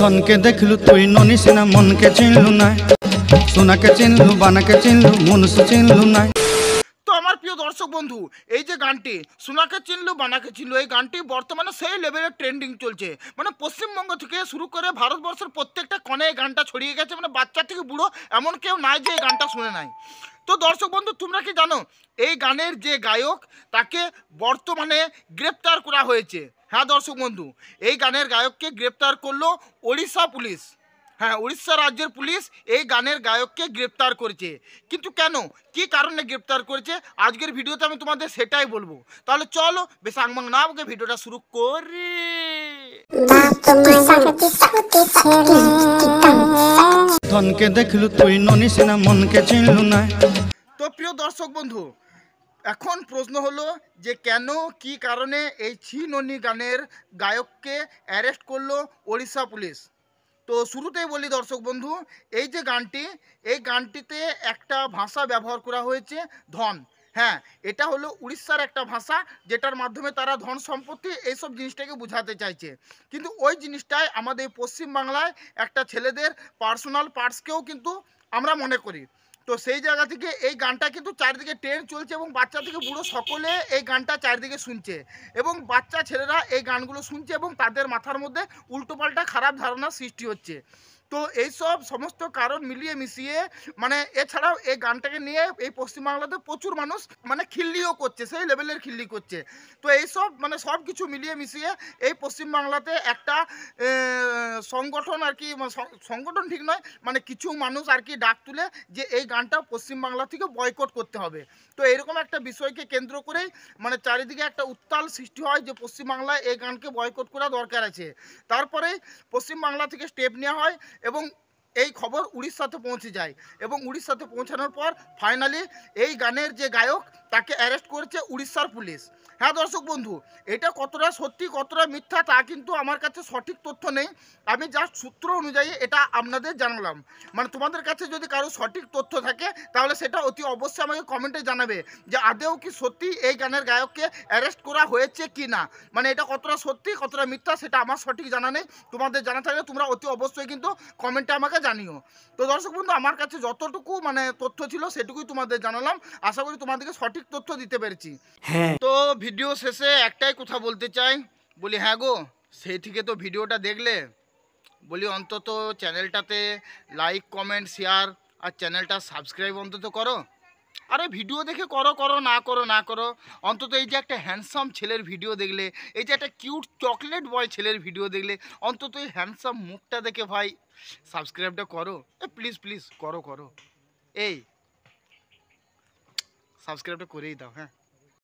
ধনকে দেখলু তুই ননি সিনা মনকে চিনলু না, সোনাকে চিনলু বানাকে চিনলু মনুষ্য চিনলু না। তো আমার প্রিয় দর্শক বন্ধু, এই যে গানটি সোনাকে চিনলু বানাকে চিনলু, এই গানটি বর্তমানে সেই লেভেলের ট্রেন্ডিং চলছে। মানে পশ্চিমবঙ্গ থেকে শুরু করে ভারতবর্ষের প্রত্যেকটা কোণে এই গানটা ছড়িয়ে গেছে। মানে বাচ্চা থেকে বুড়ো এমন কেউ নাই যে এই গানটা শুনে নাই। তো দর্শক বন্ধু, তোমরা কি জানো এই গানের যে গায়ক তাকে বর্তমানে গ্রেপ্তার করা হয়েছে? হ্যাঁ দর্শক বন্ধু, এই গানের গায়ককে গ্রেপ্তার করলো ওড়িশা পুলিশ। হ্যাঁ, উড়িষ্যা রাজ্যের পুলিশ এই গানের গায়ককে গ্রেপ্তার করেছে। কিন্তু কেন, কি কারণে গ্রেপ্তার করেছে, আজকের ভিডিওতে আমি তোমাদের সেটাই বলবো। তাহলে চলো বেশ আংমাং না বকে ভিডিওটা শুরু করি। ধনকে দেখলু তুই ননি সিনা মনকে চিনলু না। তো প্রিয় দর্শক বন্ধু, এখন প্রশ্ন হলো যে কেন, কি কারণে এই ছি ননি গানের গায়ককে অ্যারেস্ট করলো ওড়িশা পুলিশ। তো শুরুতেই বলি দর্শক বন্ধু, এই যে গানটি, এই গানটিতে একটা ভাষা ব্যবহার করা হয়েছে ধন। হ্যাঁ, এটা হলো উড়িষ্যার একটা ভাষা, যেটার মাধ্যমে তারা ধন সম্পত্তি এইসব জিনিসটাকে বোঝাতে চাইছে। কিন্তু ওই জিনিসটাই আমাদের পশ্চিমবাংলায় একটা ছেলেদের পার্সোনাল পার্টসকেও কিন্তু আমরা মনে করি। তো সেই জায়গা থেকে এই গানটা কিন্তু চারিদিকে ট্রেন্ড চলছে এবং বাচ্চা থেকে বুড়ো সকলে এই গানটা চারিদিকে শুনছে এবং বাচ্চা ছেলেরা এই গানগুলো শুনছে এবং তাদের মাথার মধ্যে উল্টোপাল্টা খারাপ ধারণা সৃষ্টি হচ্ছে। তো এইসব সমস্ত কারণ মিলিয়ে মিশিয়ে, মানে এছাড়াও এই গানটাকে নিয়ে এই পশ্চিমবাংলাতে প্রচুর মানুষ মানে খিল্লিও করছে, সেই লেভেলের খিল্লি করছে। তো এইসব মানে সব কিছু মিলিয়ে মিশিয়ে এই পশ্চিমবাংলাতে একটা সংগঠন আর কি, সংগঠন ঠিক নয়, মানে কিছু মানুষ আর কি ডাক তুলে যে এই গানটা পশ্চিমবাংলা থেকে বয়কট করতে হবে। তো এরকম একটা বিষয়কে কেন্দ্র করেই মানে চারিদিকে একটা উত্তাল সৃষ্টি হয় যে পশ্চিমবাংলায় এই গানকে বয়কট করা দরকার আছে। তারপরেই পশ্চিমবাংলা থেকে স্টেপ নেওয়া হয় এবং এই খবর উড়িষ্যাতে পৌঁছে যায় এবং উড়িষ্যাতে পৌঁছানোর পর ফাইনালি এই গানের যে গায়ক তাকে অ্যারেস্ট করেছে উড়িষ্যার পুলিশ। হ্যাঁ দর্শক বন্ধু, এটা কতটা সত্যি কতটা মিথ্যা তা কিন্তু আমার কাছে সঠিক তথ্য নেই, আমি জাস্ট সূত্র অনুযায়ী এটা আপনাদের জানালাম। মানে তোমাদের কাছে যদি কারো সঠিক তথ্য থাকে তাহলে সেটা অতি অবশ্যই আমাকে কমেন্টে জানাবে যে আদেও কি সত্যি এই গানের গায়ককে অ্যারেস্ট করা হয়েছে কি না। মানে এটা কতটা সত্যি কতটা মিথ্যা সেটা আমার সঠিক জানা নেই, তোমাদের জানা থাকলে তোমরা অতি অবশ্যই কিন্তু কমেন্টে আমাকে জানিও। তো দর্শক বন্ধু, আমার কাছে যতটুকু মানে তথ্য ছিল সেটুকুই তোমাদের জানালাম, আশা করি তোমাদেরকে সঠিক তথ্য দিতে পেরেছি। হ্যাঁ, তো ভিডিও শেষে একটাই কথা বলতে চাই, বলি হ্যাঁ গো, সেই থেকে তো ভিডিওটা দেখলে, বলি অন্তত চ্যানেলটাতে লাইক কমেন্ট শেয়ার আর চ্যানেলটা সাবস্ক্রাইব অন্তত করো। আরে ভিডিও দেখে করো করো না করো না করো, অন্তত এই যে একটা হ্যান্ডসাম ছেলের ভিডিও দেখলে, এই যে একটা কিউট চকলেট বয় ছেলের ভিডিও দেখলে, অন্তত এই হ্যান্ডসাম মুখটা দেখে ভাই সাবস্ক্রাইবটা করো। প্লিজ প্লিজ করো করো, এই সাবস্ক্রাইবটা করেই দাও। হ্যাঁ।